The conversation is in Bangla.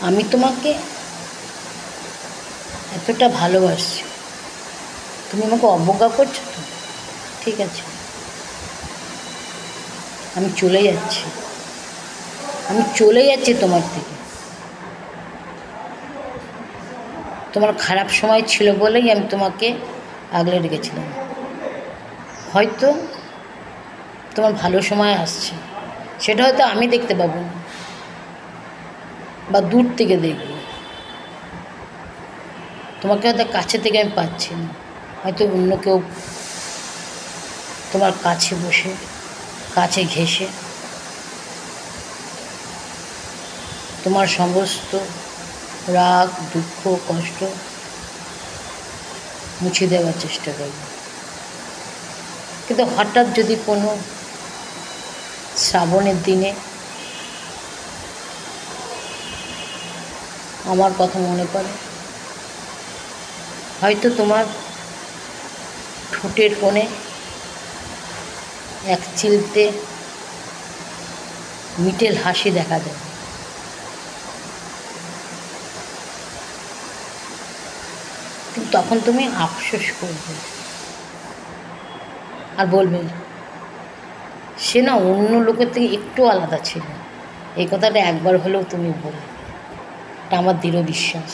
আমি তোমাকে এতটা ভালোবাসছি, তুমি আমাকে অবজ্ঞা করছো তো? ঠিক আছে, আমি চলে যাচ্ছি, তোমার থেকে। তোমার খারাপ সময় ছিল বলেই আমি তোমাকে আগলে রেখেছিলাম। হয়তো তোমার ভালো সময় আসছে, সেটা হয়তো আমি দেখতে পাবো না, বা দূর থেকে দেখব। তোমাকে হয়তো কাছে থেকে আমি পাচ্ছি না, হয়তো অন্য কেউ তোমার কাছে বসে, কাছে ঘেঁষে তোমার সমস্ত রাগ, দুঃখ, কষ্ট মুছে দেওয়ার চেষ্টা করবে। কিন্তু হঠাৎ যদি কোনো শ্রাবণের দিনে আমার কথা মনে পড়ে, হয়তো তোমার ঠোঁটের কোণে এক চিলতে মিটেল হাসি দেখা দেয়। কিন্তু তখন তুমি আফসোস করবে আর বলবে, সে না অন্য লোকের থেকে একটু আলাদা ছিল। এই কথাটা একবার হলেও তুমি বলবে, এটা আমার দৃঢ় বিশ্বাস।